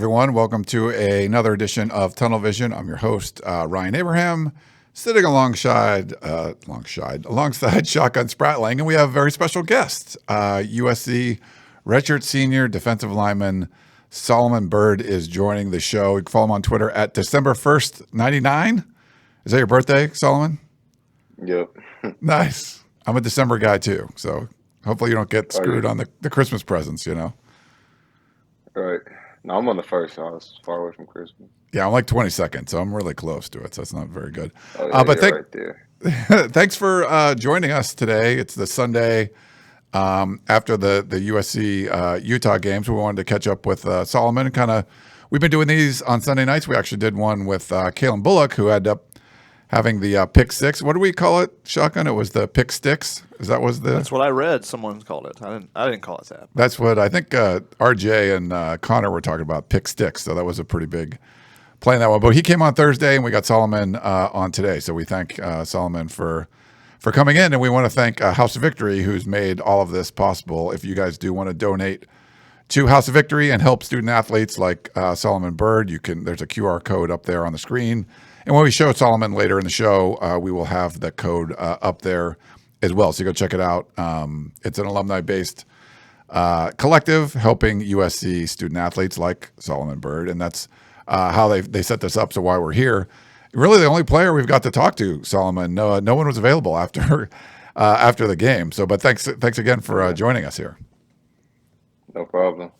everyone. Welcome to another edition of Tunnel Vision. I'm your host, Ryan Abraham, sitting alongside Shotgun Spratling, and we have a very special guest. USC redshirt senior defensive lineman Solomon Byrd is joining the show. You can follow him on Twitter at December 1st, 99. Is that your birthday, Solomon? Yep. Nice. I'm a December guy too, so hopefully you don't get screwed on the Christmas presents, you know? Right. No, I'm on the first, so I was far away from Christmas. Yeah, I'm like 22nd, so I'm really close to it, so it's not very good. Oh, yeah, But right there. thanks for joining us today. It's the Sunday after the USC Utah games. We wanted to catch up with Solomon and we've been doing these on Sunday nights. We actually did one with Kalen Bullock, who ended up having the pick six. What do we call it, Shotgun? It was the pick sticks. That's what I read. Someone called it. I didn't call it that. That's what I think RJ and Connor were talking about, pick sticks. So that was a pretty big play in that one. But he came on Thursday, and we got Solomon on today. So we thank Solomon for coming in, and we want to thank House of Victory, who's made all of this possible. If you guys do want to donate to House of Victory and help student athletes like Solomon Byrd, there's a QR code up there on the screen. And when we show Solomon later in the show, we will have the code up there as well. So you go check it out. It's an alumni-based collective helping USC student athletes like Solomon Byrd. And that's how they set this up. So why we're here. Really the only player we've got to talk to, Solomon. No one was available after the game. So, but thanks again for joining us here. No problem.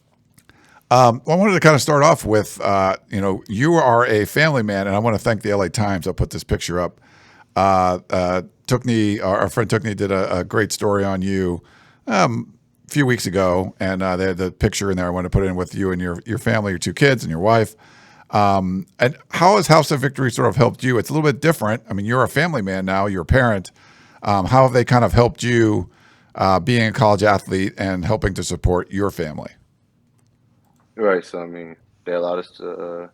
I wanted to kind of start off with, you are a family man, and I want to thank the LA Times. I'll put this picture up. Our friend Tookney did a great story on you a few weeks ago, and they had the picture in there. I want to put it in with you and your family, your two kids and your wife. And how has House of Victory sort of helped you? It's a little bit different. I mean, you're a family man now, you're a parent. How have they kind of helped you being a college athlete and helping to support your family? Right. So, I mean, they allowed us to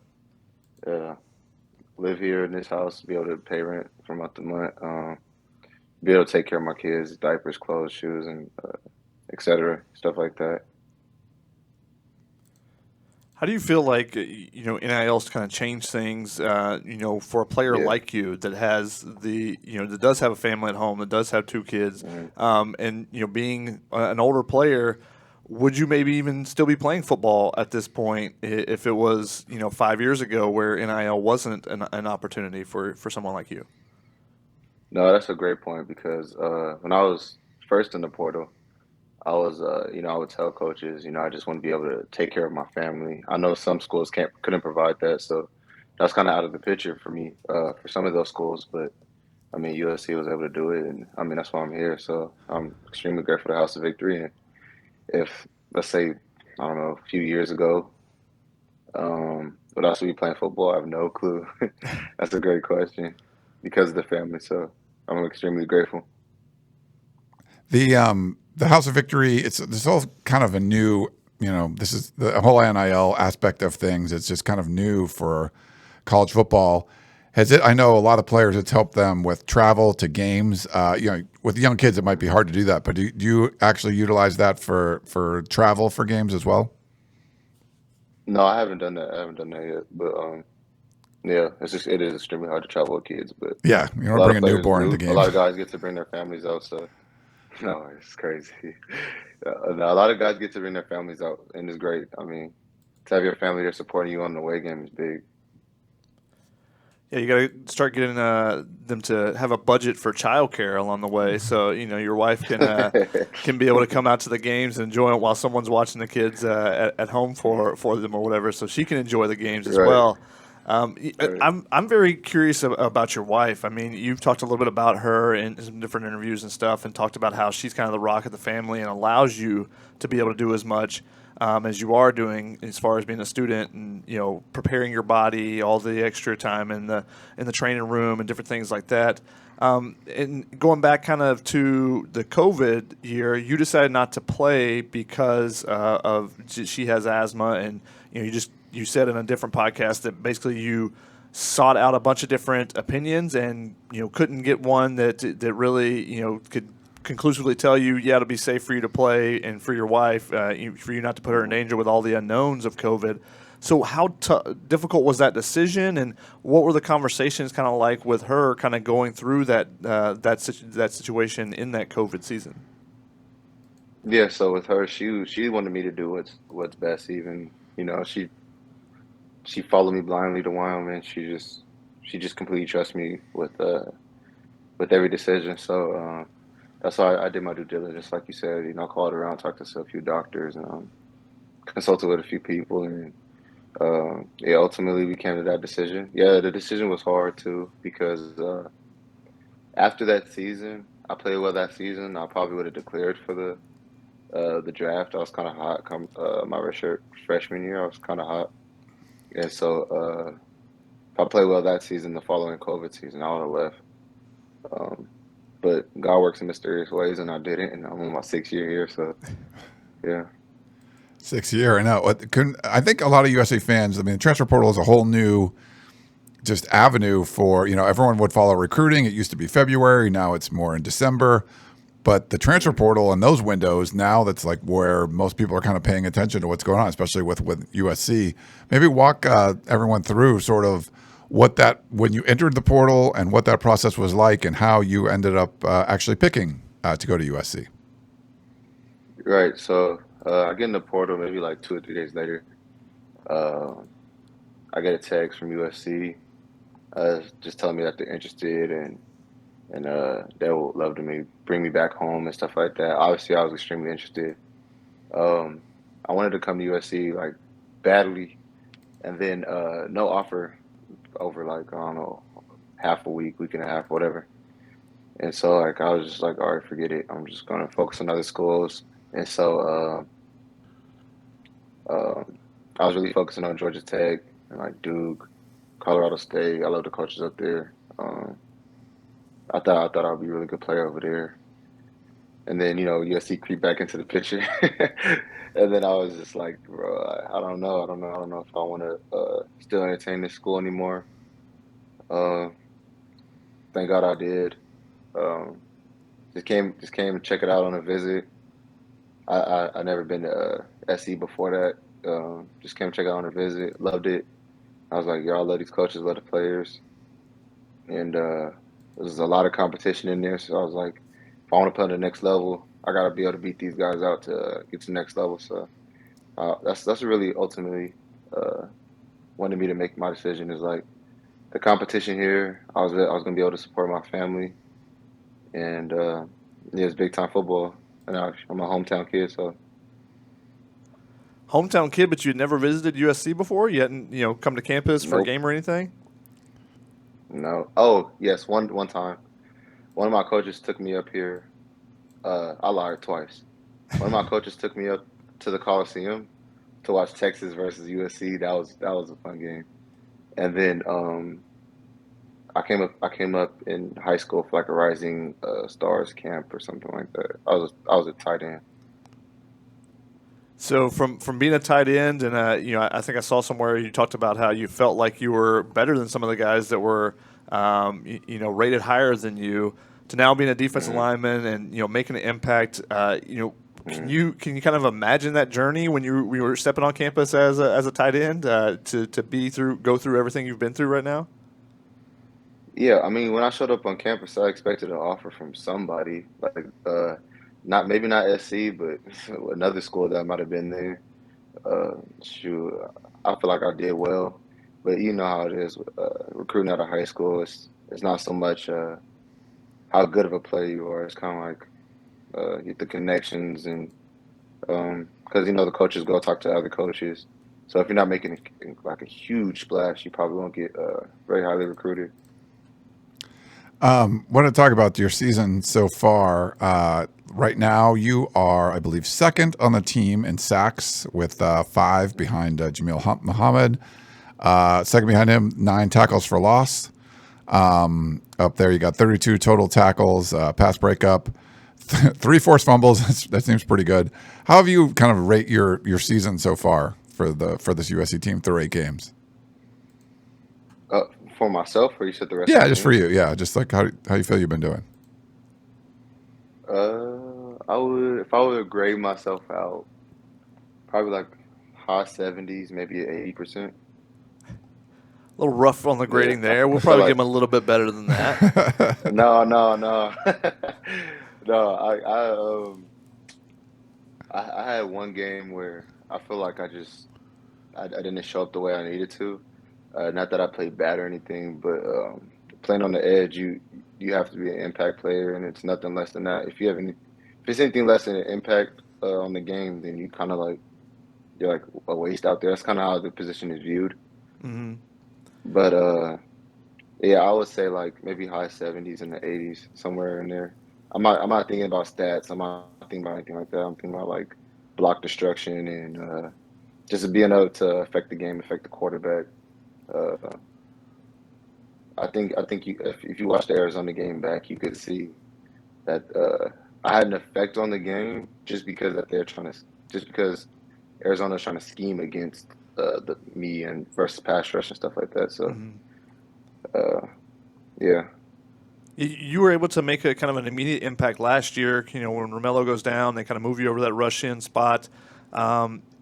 live here in this house, be able to pay rent from month to month, be able to take care of my kids, diapers, clothes, shoes, and et cetera, stuff like that. How do you feel like, NIL's kind of changed things, for a player like you that has that does have a family at home, that does have two kids, and, being an older player, would you maybe even still be playing football at this point if it was, 5 years ago where NIL wasn't an opportunity for someone like you? No, that's a great point because when I was first in the portal, I was, I would tell coaches, I just want to be able to take care of my family. I know some schools couldn't provide that, so that's kind of out of the picture for me for some of those schools. But I mean, USC was able to do it, and I mean that's why I'm here. So I'm extremely grateful to House of Victory. And if let's say I don't know a few years ago, would I still be playing football? I have no clue. That's a great question because of the family. So I'm extremely grateful. The House of Victory, this all kind of a new, this is the whole NIL aspect of things. It's just kind of new for college football. I know a lot of players, it's helped them with travel to games. With young kids, it might be hard to do that, but do you actually utilize that for travel for games as well? No, I haven't done that. Yet, but yeah, it is extremely hard to travel with kids. But yeah, you don't bring a newborn into games. A lot of guys get to bring their families out, so no, it's crazy. A lot of guys get to bring their families out, and it's great. I mean, to have your family there supporting you on the away game is big. Yeah, you got to start getting them to have a budget for childcare along the way, so your wife can be able to come out to the games and enjoy it while someone's watching the kids at home for them or whatever, so she can enjoy the games as well. I'm very curious about your wife. I mean, you've talked a little bit about her in some different interviews and stuff, and talked about how she's kind of the rock of the family and allows you to be able to do as much as you are doing as far as being a student and preparing your body, all the extra time in the training room and different things like that. And going back kind of to the COVID year, you decided not to play because she has asthma, and you said in a different podcast that basically you sought out a bunch of different opinions and couldn't get one that really could conclusively tell you, yeah, it'll be safe for you to play and for your wife, for you not to put her in danger with all the unknowns of COVID. So how difficult was that decision, and what were the conversations kind of like with her, kind of going through that situation in that COVID season? Yeah, so with her, she wanted me to do what's best. Even she followed me blindly to Wyoming. She just completely trusts me with every decision. So that's why I did my due diligence, like you said. I called around, talked to a few doctors, and consulted with a few people, and yeah, ultimately we came to that decision. Yeah, the decision was hard too because after that season, I played well that season. I probably would have declared for the draft. I was kind of hot. Come my redshirt freshman year, I was kind of hot, and so if I played well that season, the following COVID season, I would have left. Um, but God works in mysterious ways, and I didn't, and I'm on my 6th year here. So yeah. 6 year, I know. I think a lot of USA fans. I mean, the transfer portal is a whole new just avenue for everyone would follow recruiting. It used to be February, now it's more in December. But the transfer portal and those windows now, that's like where most people are kind of paying attention to what's going on, especially with USC. Maybe walk everyone through sort of when you entered the portal and what that process was like, and how you ended up actually picking to go to USC. Right. So I get in the portal maybe like 2 or 3 days later. Uh, I get a text from USC just telling me that they're interested, and they would love to bring me back home and stuff like that. Obviously, I was extremely interested. Um, I wanted to come to USC like badly, and then no offer over like I don't know, half a week and a half, whatever. And so like I was just like, all right, forget it. I'm just gonna focus on other schools. And so I was really focusing on Georgia Tech and like Duke, Colorado State. I love the coaches up there. I thought I'd be a really good player over there. And then USC creep back into the picture, and then I was just like, bro, I don't know if I want to still entertain this school anymore. Uh, thank God I did. Um, just came to check it out on a visit. I never been to SE before that. Just came to check it out on a visit. Loved it. I was like, yo, I love these coaches, love the players, and there's a lot of competition in there. So I was like, if I want to play on the next level, I gotta be able to beat these guys out to get to the next level. So that's really ultimately uh, wanted me to make my decision. Is like the competition here. I was gonna be able to support my family, and yeah, it's big time football. And I'm a hometown kid, so Hometown kid, but you had never visited USC before? You hadn't, come to campus for a nope, game or anything? no. Oh yes, one time, one of my coaches took me up here. I lied twice. One of my coaches took me up to the Coliseum to watch Texas versus USC. That was a fun game. And then I came up in high school for like a Rising Stars camp or something like that. I was a tight end. So from being a tight end, and I think I saw somewhere you talked about how you felt like you were better than some of the guys that were, rated higher than you, to now being a defensive Hmm. lineman and making an impact. Can Hmm. you kind of imagine that journey when we were stepping on campus as a tight end to go through everything you've been through right now? Yeah, I mean, when I showed up on campus, I expected an offer from somebody, like not maybe not SC, but another school that might have been there. Shoot, I feel like I did well, but you know how it is, recruiting out of high school. It's not so much how good of a player you are. It's kind of like the connections, and because the coaches go talk to other coaches. So if you're not making like a huge splash, you probably won't get very highly recruited. Want to talk about your season so far. Right now, you are, I believe, second on the team in sacks with 5 behind Jamil Muhammad. Second behind him, 9 tackles for loss. Up there, you got 32 total tackles, pass breakup, 3 forced fumbles. That seems pretty good. How have you kind of rate your season so far for this USC team through 8 games? Uh, for myself, or you said the rest of Yeah, the just for team? you. Yeah, just like how you feel you've been doing. I would, if I would grade myself out, probably like high 70s, maybe 80%. A little rough on the Yeah, grading there. We'll I feel probably like give him a little bit better than that. no, no, no, no. I had one game where I feel like I didn't show up the way I needed to. Not that I played bad or anything, but playing on the edge, you have to be an impact player, and it's nothing less than that. If it's anything less than an impact on the game, then you're like a waste out there. That's kind of how the position is viewed. Hmm. But yeah, I would say like maybe high 70s and the 80s, somewhere in there. I'm not thinking about stats. I'm not thinking about anything like that. I'm thinking about like block destruction and just being able to affect the game, affect the quarterback. Uh, I think if you watch the Arizona game back, you could see that I had an effect on the game just because Arizona's trying to scheme against the me and versus pass rush and stuff like that. So Hmm. uh, yeah. You were able to make a kind of an immediate impact last year. When Romello goes down, they kind of move you over to that rush in spot.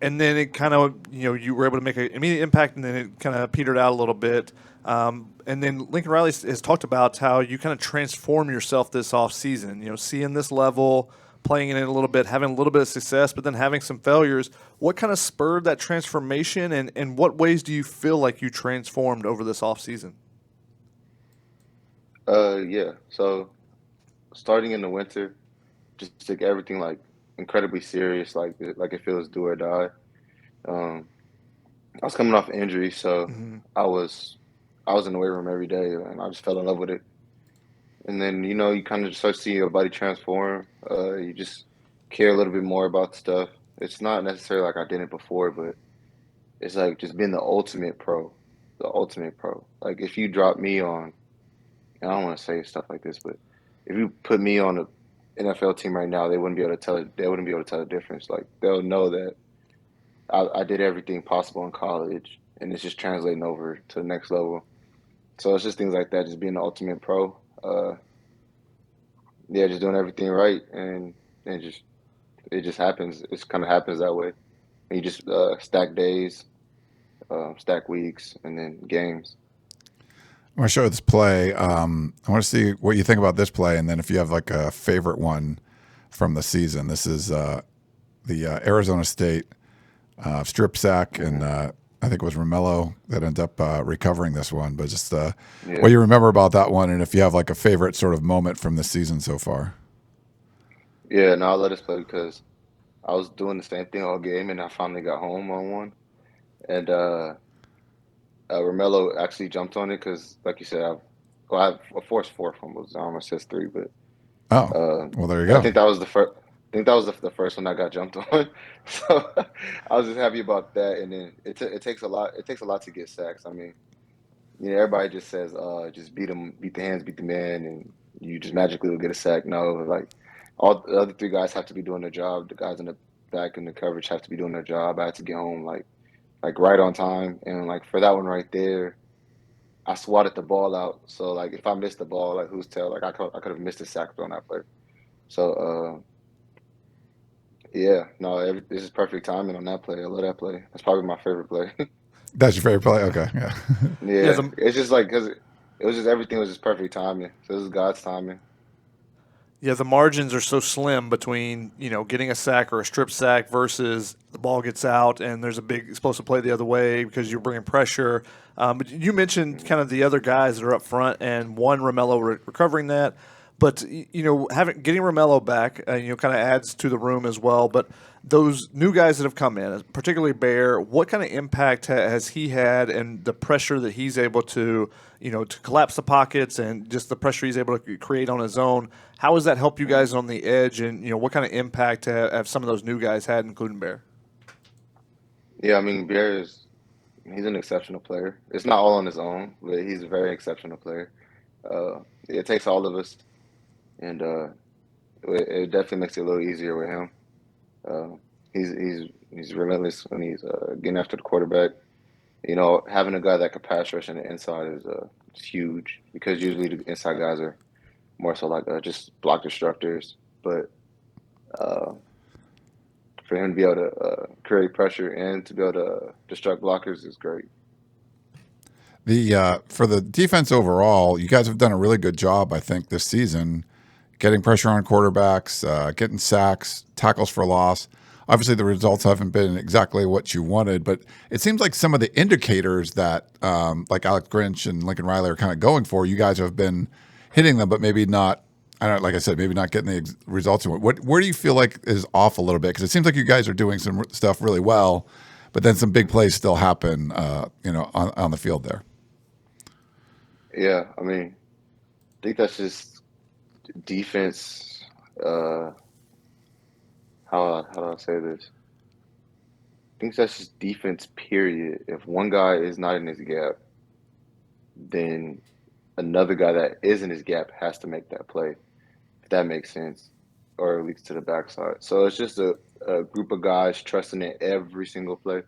And then it kind of, you were able to make an immediate impact, and then it kind of petered out a little bit. And then Lincoln Riley has talked about how you kind of transform yourself this offseason, seeing this level, playing in it a little bit, having a little bit of success, but then having some failures. What kind of spurred that transformation, and what ways do you feel like you transformed over this offseason? Yeah. So starting in the winter, just took everything like incredibly serious, like it feels do or die. Um, I was coming off injury, so Hmm. I was I was in the weight room every day, and I just fell in love with it. And then you kind of just start seeing your body transform. You just care a little bit more about stuff. It's not necessarily like I didn't before, but it's like just being the ultimate pro. Like if you drop me on, and I don't want to say stuff like this, but if you put me on a NFL team right now, they wouldn't be able to tell it. They wouldn't be able to tell the difference. Like they'll know that I did everything possible in college, and it's just translating over to the next level. So it's just things like that, just being the ultimate pro. Yeah, just doing everything right, and just it just happens. It kind of happens that way. And you just stack days, stack weeks, and then games. I want to show this play. I want to see what you think about this play, and then if you have like a favorite one from the season. This is the Arizona State strip sack, and Hmm. I think it was Romello that ended up recovering this one. But just what Yeah, you remember about that one, and if you have like a favorite sort of moment from the season so far. yeah. No, I let us play because I was doing the same thing all game, and I finally got home on one, and Romello actually jumped on it because, like you said, I have a forced four fumbles. I almost says three, but Oh, uh, well, there you I go. think that was the first. I think that was the first one I got jumped on. So I was just happy about that. And then it takes a lot. It takes a lot to get sacks. I mean, everybody just says, just beat them, beat the hands, beat the man, and you just magically will get a sack. No, like all the other three guys have to be doing their job. The guys in the back and the coverage have to be doing their job. I had to get home like right on time, and like for that one right there, I swatted the ball out. So like if I missed the ball, like who's tell? Like I could have missed a sack on that play. So yeah, no, this is perfect timing on that play. I love that play. That's probably my favorite play. That's your favorite play? Okay, yeah. Yeah, Yeah, it's just like because it was just everything was just perfect timing. So this is God's timing. the margins are so slim between getting a sack or a strip sack versus the ball gets out and there's a big explosive play the other way because you're bringing pressure. But you mentioned kind of the other guys that are up front and one Romello recovering that. But having getting Romello back, kind of adds to the room as well. But those new guys that have come in, particularly Bear, what kind of impact has he had, and the pressure that he's able to, to collapse the pockets and just the pressure he's able to create on his own? How has that helped you Mhm. guys on the edge, and what kind of impact have some of those new guys had, including Bear? Yeah, I mean Bear is he's an exceptional player. It's not all on his own, but he's a very exceptional player. Uh, it takes all of us, and it definitely makes it a little easier with him. Uh, he's relentless when he's getting after the quarterback. Having a guy that can pass rush on the inside is huge because usually the inside guys are more so like just block destructors. But uh, for him to be able to create pressure and to be able to distract blockers is great. The for the defense overall, you guys have done a really good job, I think, this season, getting pressure on quarterbacks, getting sacks, tackles for loss. Obviously, the results haven't been exactly what you wanted, but it seems like some of the indicators that, like Alex Grinch and Lincoln Riley are kind of going for, you guys have been hitting them, but maybe not. I don't, like I said, maybe not getting the results you want. Where do you feel like is off a little bit? Because it seems like you guys are doing some stuff really well, but then some big plays still happen, on the field there. Yeah, I mean, I think that's just defense. How do I say this? I think that's just defense, period. If one guy is not in his gap, then another guy that is in his gap has to make that play, if that makes sense, or at least to the backside. So it's just a group of guys trusting in every single play. I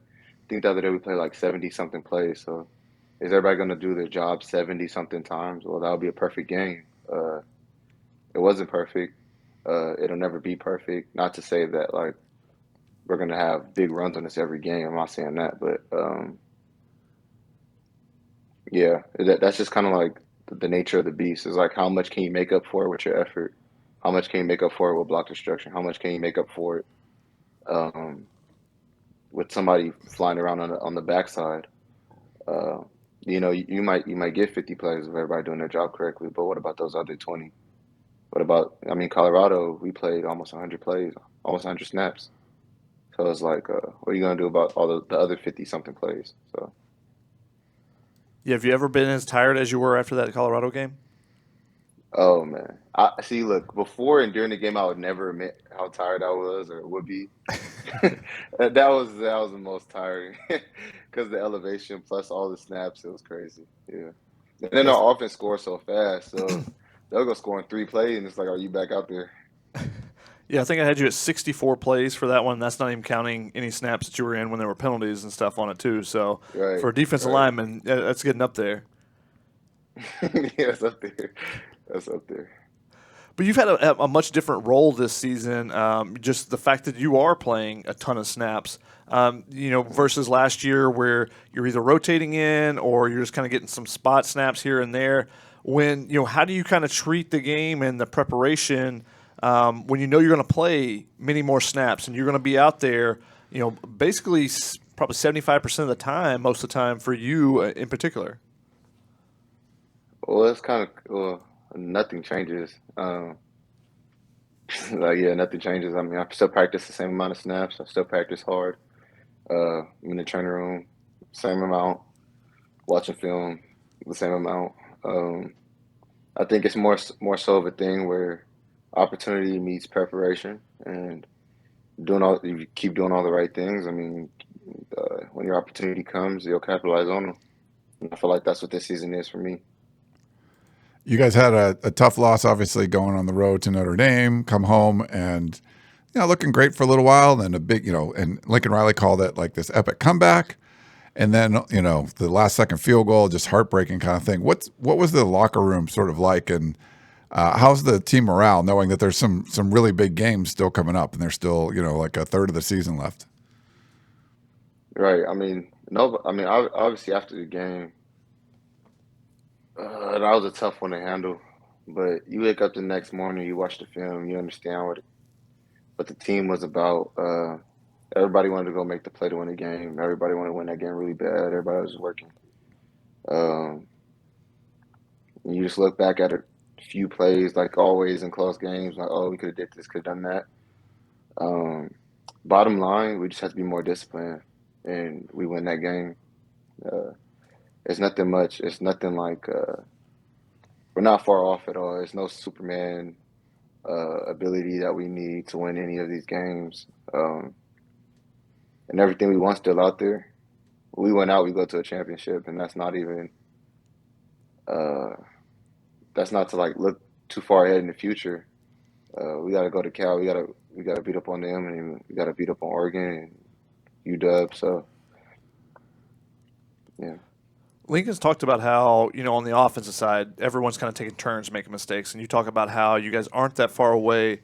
think the other day we played like 70-something plays. So is everybody going to do their job 70-something times? Well, that would be a perfect game. It wasn't perfect. It'll never be perfect. Not to say that, like, we're going to have big runs on us every game. I'm not saying that. But, yeah, that's just kind of like the nature of the beast. Is like, how much can you make up for it with your effort? How much can you make up for it with block destruction? How much can you make up for it with somebody flying around on the backside? You might get 50 plays of everybody doing their job correctly, but what about those other 20? What about, I mean, Colorado, we played almost 100 plays, almost 100 snaps. So it's like, what are you going to do about all the other 50-something plays? So. Yeah, have you ever been as tired as you were after that Colorado game? Oh, man. I see, look, before and during the game, I would never admit how tired I was or would be. That was the most tiring because the elevation plus all the snaps, it was crazy. Yeah. And then our offense scores so fast, so they'll go scoring 3 plays, and it's like, are you back out there? Yeah, I think I had you at 64 plays for that one. That's not even counting any snaps that you were in when there were penalties and stuff on it too. So Right, for a defensive lineman, that's getting up there. Yeah, that's up there. That's up there. But you've had a much different role this season. Just the fact that you are playing a ton of snaps, versus last year where you're either rotating in or you're just kind of getting some spot snaps here and there. How do you kind of treat the game and the preparation when you know you're going to play many more snaps and you're going to be out there, basically probably 75% of the time, most of the time for you in particular? Well, it's kind of nothing changes. Nothing changes. I mean, I still practice the same amount of snaps. I still practice hard. I'm in the training room, same amount. Watching film, the same amount. I think it's more so of a thing where opportunity meets preparation, and you keep doing all the right things. I mean, when your opportunity comes, you'll capitalize on them. And I feel like that's what this season is for me. You guys had a tough loss, obviously, going on the road to Notre Dame, come home and, looking great for a little while. Then a big, and Lincoln Riley called it like this epic comeback. And then, the last second field goal, just heartbreaking kind of thing. What was the locker room sort of like? And how's the team morale knowing that there's some really big games still coming up and there's still, like a third of the season left? Right. I mean, no, I mean, obviously after the game, that was a tough one to handle. But you wake up the next morning, you watch the film, you understand what the team was about. Everybody wanted to go make the play to win the game. Everybody wanted to win that game really bad. Everybody was working. You just look back at a few plays, like always in close games, like, oh, we could have did this, could have done that. Bottom line, we just have to be more disciplined, and we win that game. It's nothing much. It's nothing like we're not far off at all. There's no Superman ability that we need to win any of these games. And everything we want still out there. We went out, we go to a championship, and that's not even that's not to like look too far ahead in the future. We got to go to Cal. We got to beat up on them, and we got to beat up on Oregon and UW. So, yeah. Lincoln's talked about how, on the offensive side, everyone's kind of taking turns making mistakes, and you talk about how you guys aren't that far away.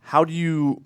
how do you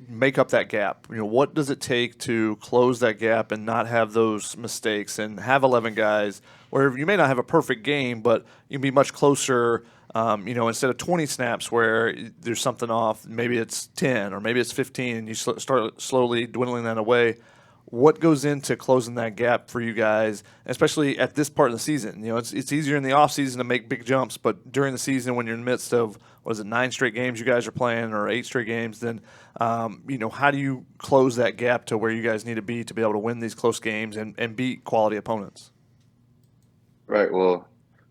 make up that gap? What does it take to close that gap and not have those mistakes and have 11 guys where you may not have a perfect game, but you can be much closer, instead of 20 snaps where there's something off, maybe it's 10 or maybe it's 15 and you start slowly dwindling that away. What goes into closing that gap for you guys, especially at this part of the season? It's easier in the off season to make big jumps, but during the season when you're in the midst of, 9 straight games you guys are playing or 8 straight games, then, how do you close that gap to where you guys need to be able to win these close games and beat quality opponents? Right. Well,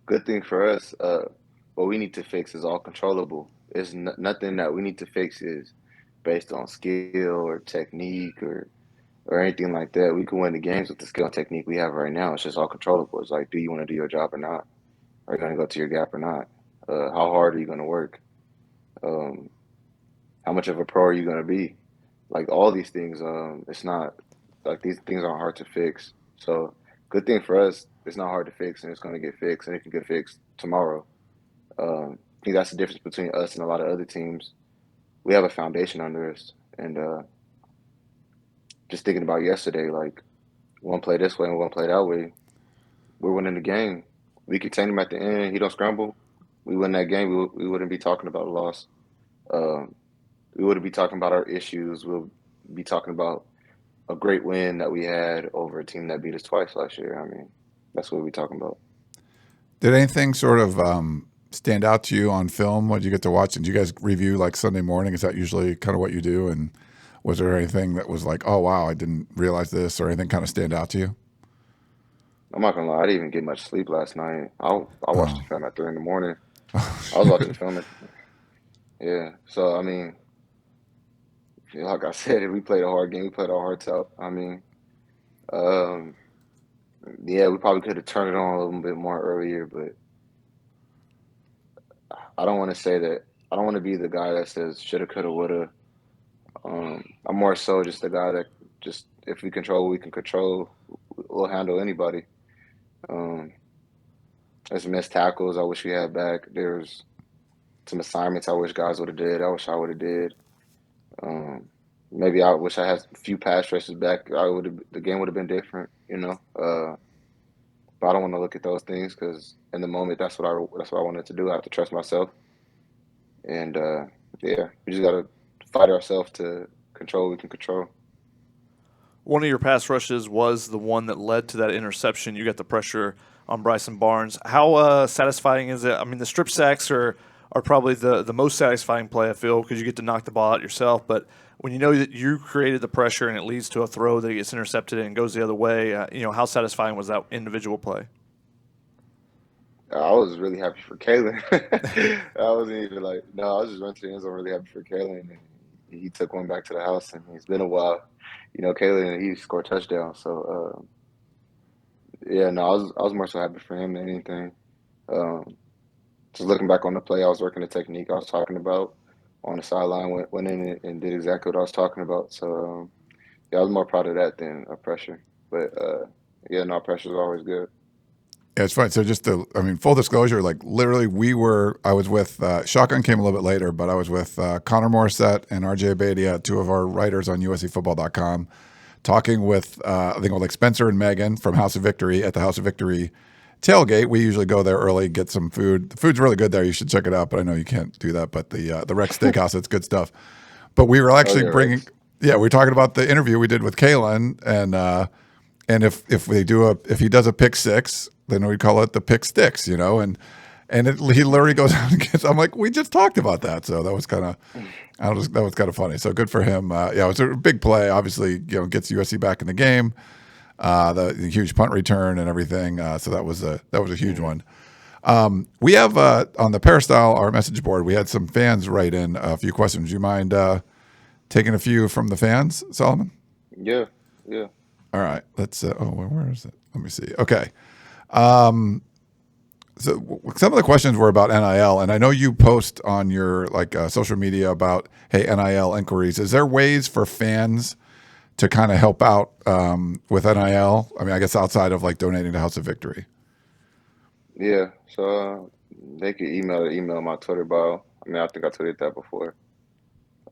good thing for us. What we need to fix is all controllable. It's nothing that we need to fix is based on skill or technique or anything like that. We can win the games with the skill and technique we have right now. It's just all controllable. It's like, do you want to do your job or not? Are you going to go to your gap or not? How hard are you going to work? How much of a pro are you going to be? Like all these things, it's not like these things aren't hard to fix. So good thing for us, it's not hard to fix and it's going to get fixed and it can get fixed tomorrow. I think that's the difference between us and a lot of other teams. We have a foundation under us, and just thinking about yesterday, like one play this way and one play that way, we're winning the game. We contain him at the end. He don't scramble. We win that game. We wouldn't be talking about a loss. We wouldn't be talking about our issues. We'll be talking about a great win that we had over a team that beat us twice last year. I mean, that's what we're talking about. Did anything sort of stand out to you on film? What did you get to watch? Did you guys review like Sunday morning? Is that usually kind of what you do? And was there anything that was like, oh, wow, I didn't realize this, or anything kind of stand out to you? I'm not gonna lie, I didn't even get much sleep last night. I watched the film at 3 in the morning. I was watching the film. Yeah. So I mean, like I said, we played a hard game. We played our hearts out. I mean, yeah, we probably could have turned it on a little bit more earlier, but I don't want to say that. I don't want to be the guy that says shoulda, coulda, woulda. I'm more so just the guy that just if we control what we can control, we'll handle anybody. There's missed tackles I wish we had back. There's some assignments I wish guys would have did. I wish I would have did. Maybe I wish I had a few pass rushes back. The game would have been different, But I don't want to look at those things because in the moment, that's what I wanted to do. I have to trust myself, and yeah, we just got to fight ourselves to control what we can control. One of your pass rushes was the one that led to that interception. You got the pressure on Bryson Barnes. How satisfying is it? I mean, the strip sacks are probably the most satisfying play, I feel, because you get to knock the ball out yourself. But when you know that you created the pressure and it leads to a throw that gets intercepted and goes the other way, how satisfying was that individual play? I was really happy for Kalen. I wasn't even like, no, I was just running to the end zone really happy for Kalen. And he took one back to the house, and it's been a while. Kalen, he scored touchdowns. So, yeah, no, I was more so happy for him than anything. Just looking back on the play, I was working the technique I was talking about on the sideline, went in and did exactly what I was talking about. So, yeah, I was more proud of that than pressure. But, yeah, no, pressure is always good. Yeah, it's fine. So full disclosure, like literally I was with, Shotgun came a little bit later, but I was with Connor Morissette and RJ Abadia, two of our writers on USCfootball.com, talking with, I think it was like Spencer and Megan from House of Victory at the House of Victory tailgate. We usually go there early, get some food. The food's really good there. You should check it out, but I know you can't do that. But the Rex Steakhouse, it's good stuff. But we were actually we were talking about the interview we did with Kalen, and if he does a pick six, then we call it the pick sticks, he literally goes out and gets. I'm like, we just talked about that, so that was kind of funny. So good for him. It was a big play. Obviously, gets USC back in the game. The huge punt return and everything. So that was a huge one. We have on the Peristyle, our message board, we had some fans write in a few questions. Do you mind taking a few from the fans, Solomon? Yeah. All right. Let's. Where is it? Let me see. Okay. So some of the questions were about NIL, and I know you post on your social media about NIL inquiries. Is there ways for fans to kind of help out with NIL? I mean, I guess outside of donating to House of Victory. Yeah. So they could email my Twitter bio. I mean, I think I tweeted that before.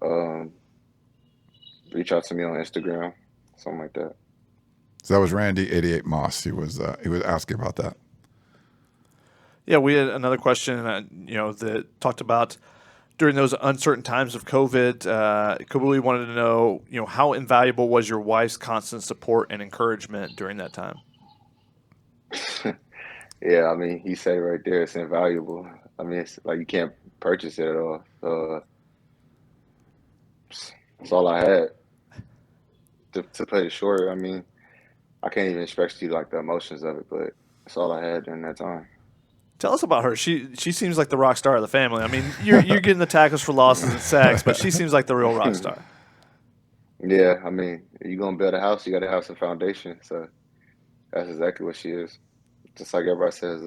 Um, Reach out to me on Instagram, something like that. So that was Randy 88 Moss. He was asking about that. Yeah, we had another question, that talked about during those uncertain times of COVID. Kabuli wanted to know, how invaluable was your wife's constant support and encouragement during that time? Yeah, I mean, he said it right there. It's invaluable. I mean, it's like you can't purchase it at all. That's all I had to put it short. I mean, I can't even express to you like the emotions of it, but that's all I had during that time. Tell us about her. She seems like the rock star of the family. I mean, you're getting the tackles for losses and sacks, but she seems like the real rock star. Yeah, I mean, you're gonna build a house, you gotta have some foundation. So that's exactly what she is. Just like everybody says,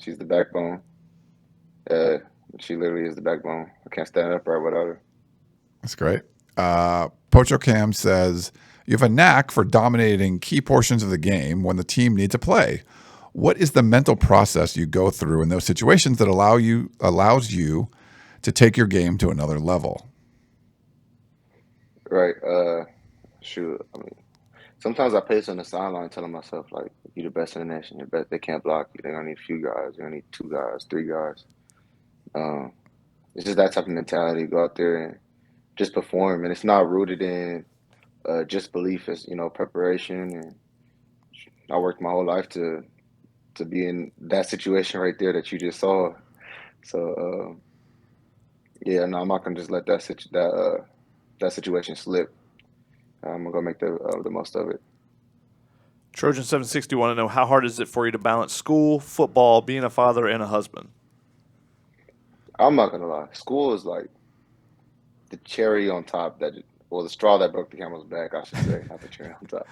she's the backbone. Uh, she literally is the backbone. I can't stand upright without her. That's great. Pocho Cam says, you have a knack for dominating key portions of the game when the team needs a play. What is the mental process you go through in those situations that allows you to take your game to another level? Right. Shoot. I mean, sometimes I pace on the sideline telling myself, like, you're the best in the nation. You're best. They can't block you. They're going to need a few guys. You're going to need 2 guys, 3 guys. It's just that type of mentality. Go out there and just perform. And it's not rooted in just belief. It's, preparation. And I worked my whole life to be in that situation right there that you just saw. So, yeah, no, I'm not going to just let that situation slip. I'm going to make the most of it. Trojan 760 want to know, how hard is it for you to balance school, football, being a father, and a husband? I'm not gonna lie. School is like the cherry on top or the straw that broke the camel's back, I should say, not the cherry on top.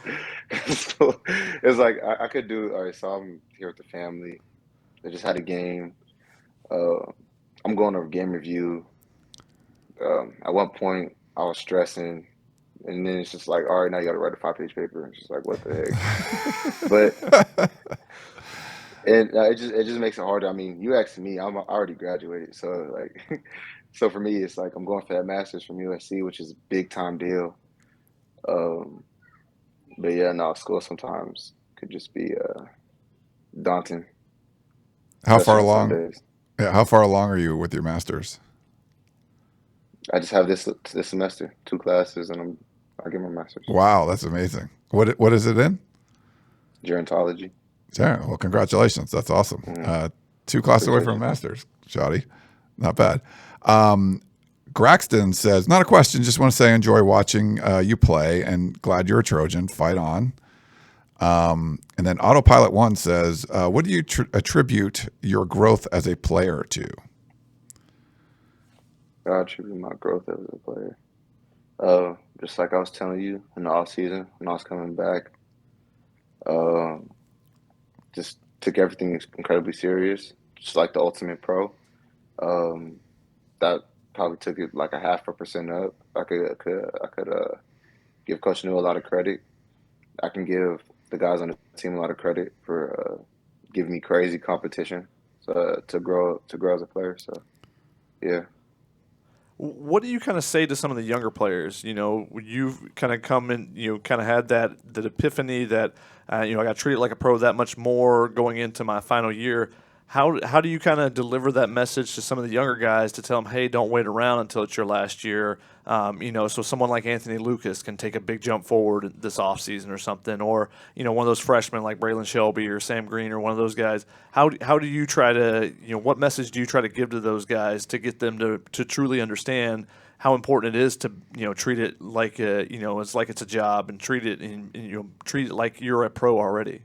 So it's like I could do. All right, so I'm here with the family. They just had a game. Uh, I'm going over game review. At one point, I was stressing, and then it's just like, all right, now you got to write a 5-page paper. It's just like, what the heck? But it just makes it harder. I mean, you asked me, I already graduated, so like, so for me, it's like I'm going for that master's from USC, which is a big time deal. Um, but yeah, no, school sometimes could just be daunting, How far especially on some along? days. Yeah, how far along are you with your master's? I just have this semester, 2 classes, and I get my master's. Wow, that's amazing. What is it in? Gerontology. Yeah, well, congratulations. That's awesome. Mm-hmm. 2 classes away from Appreciate a it. master's. Shoddy. Not bad. Graxton says, not a question. Just want to say enjoy watching you play and glad you're a Trojan. Fight on. And then Autopilot 1 says, what do you attribute your growth as a player to? I attribute my growth as a player. Just like I was telling you in the off season when I was coming back, just took everything incredibly serious, just like the ultimate pro. Um, that probably took it like a 0.5% up. I could give Coach New a lot of credit. I can give the guys on the team a lot of credit for giving me crazy competition to grow as a player. So yeah. What do you kind of say to some of the younger players? You've kind of come in, kind of had that epiphany that, I got treated like a pro that much more going into my final year. How do you kind of deliver that message to some of the younger guys to tell them, hey, don't wait around until it's your last year? So someone like Anthony Lucas can take a big jump forward this offseason or something, or one of those freshmen like Braylon Shelby or Sam Green or one of those guys. How do you try to what message do you try to give to those guys to get them to truly understand how important it is to treat it like it's like it's a job, and treat it like you're a pro already?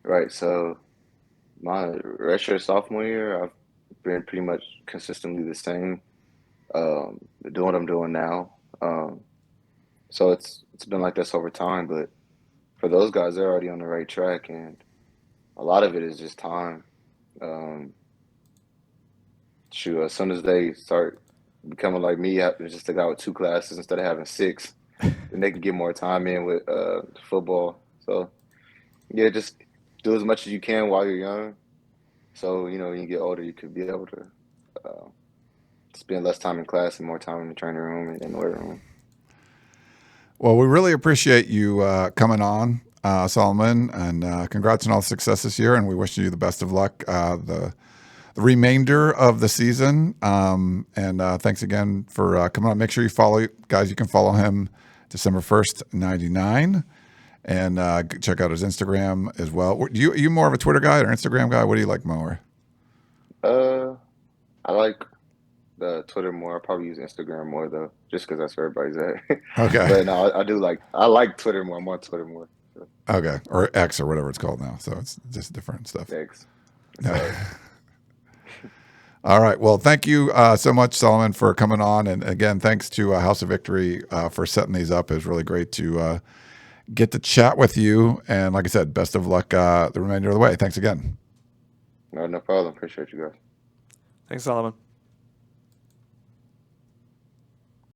Right. So my redshirt sophomore year, I've been pretty much consistently the same, doing what I'm doing now. So it's been like this over time. But for those guys, they're already on the right track, and a lot of it is just time. Um, Shoot, as soon as they start becoming like me, just a guy with 2 classes instead of having 6, then they can get more time in with football. So yeah, just do as much as you can while you're young. So when you get older, you could be able to spend less time in class and more time in the training room and in the weight room. Well, we really appreciate you coming on, Solomon, and congrats on all the success this year. And we wish you the best of luck the remainder of the season. And thanks again for coming on. Make sure you follow, guys. You can follow him December 1st, 99. And check out his Instagram as well. Are you more of a Twitter guy or Instagram guy? What do you like more? I like the Twitter more. I probably use Instagram more though, just because that's where everybody's at. Okay. But no, I like Twitter more. I'm on Twitter more. So. Okay, or X or whatever it's called now. So it's just different stuff. Thanks. All right. Well, thank you so much, Solomon, for coming on. And again, thanks to House of Victory for setting these up. It was really great to get to chat with you. And like I said, best of luck the remainder of the way. Thanks again. No problem. Appreciate you guys. Thanks, Solomon.